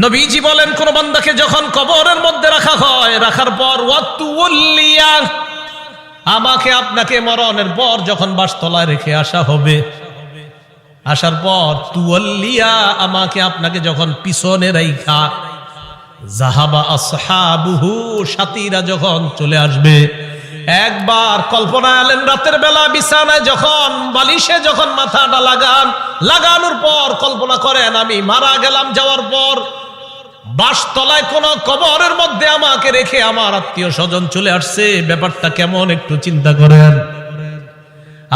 নবীজি বলেন, কোন বান্দাকে যখন কবরের মধ্যে রাখা হয়, রাখার পর ওয়াতুল্লিয়া, আমাকে আপনাকে মরণের পর যখন বাসতলায় রেখে আসা হবে, আসার পর তুয়াল্লিয়া, আমাকে আপনাকে যখন পিছনে রাইখা জাহাবা আসহাবুহু, সাথীরা যখন চলে আসবে। একবার কল্পনা আলেন, রাতের বেলা বিছানায় যখন বালিশে যখন মাথাটা লাগানোর পর কল্পনা করেন আমি মারা গেলাম, যাওয়ার পর বাসতলায় কোন কবরের মধ্যে আমাকে রেখে আমার আত্মীয় স্বজন চলে আসছে, ব্যাপারটা কেমন একটু চিন্তা করেন।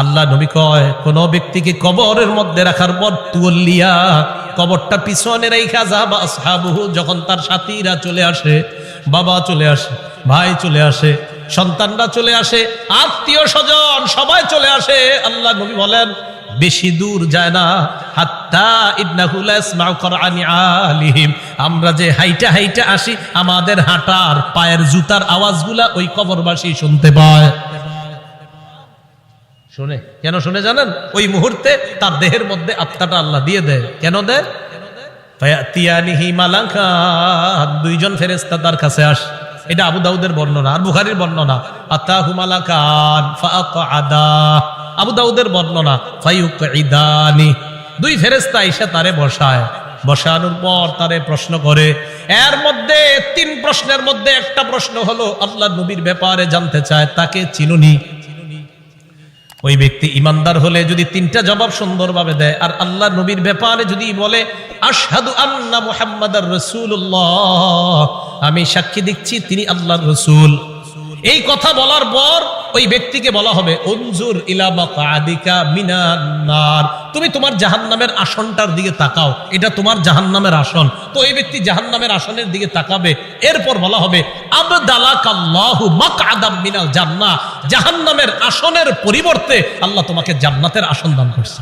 আল্লাহ নবী কয়, কোন ব্যক্তিকে কবরের মধ্যে রাখার পর তুয়াল্লিয়া, কবরটা পিছনে রাইখা যাবা আসহাবুহু, যখন তার সাথীরা চলে আসে, বাবা চলে আসে, ভাই চলে আসে, সন্তানরা চলে আসে, আত্মীয় স্বজন সবাই চলে আসে, আল্লাহ নবী বলেন বেশি দূর যায় না, হাত্তা ইন্নাহু লা ইয়াসমাউ কুরআনি আলিহিম, আমরা যে হাইটা হাইটা আসি, আমাদের হাঁটার পায়ের জুতার আওয়াজগুলা ওই কবরবাসী শুনতে পায়। শুনে কেন শুনে জানেন? ওই মুহূর্তে তার দেহের মধ্যে আত্মাটা আল্লাহ দিয়ে দেয়। কেন দেয়? ফায়াতিয়ানিহি মালাকান, দুইজন ফেরেশতা তার কাছে আসে। এটা আবু দাউদের বর্ণনা আর বুখারীর বর্ণনা। আতাহু মালাকান ফাআকআদা, আবু দাউদের বর্ণনা ফায়ুকঈদানি, দুই ফেরেশতা এসে তারে বসায়, বসানোর পর তারে প্রশ্ন করে। এর মধ্যে তিন প্রশ্নের মধ্যে একটা প্রশ্ন হলো আল্লাহ নবীর ব্যাপারে জানতে চায়, তাকে চিনুনি? ওই ব্যক্তি ইমানদার হলে যদি তিনটা জবাব সুন্দরভাবে দেয়, আর আল্লাহ নবীর ব্যাপারে যদি বলে আশহাদু আন্না মুহাম্মাদার রাসূলুল্লাহ, আমি সাক্ষী দিচ্ছি তিনি আল্লাহর রাসূল, এই কথা বলার পর ওই ব্যক্তিকে বলা হবে উনজুর ইলা মাকআদিকা মিনান নার, তুমি তোমার জাহান্নামের আসনটার দিকে তাকাও, এটা তোমার জাহান্নামের আসন। তো এই ব্যক্তি জাহান্নামের আসনের দিকে তাকাবে। এরপর বলা হবে আবদালাকাল্লাহু মাকআদাম মিনাল জান্নাহ, জাহান্নামের আসনের পরিবর্তে আল্লাহ তোমাকে জান্নাতের আসন দান করছে।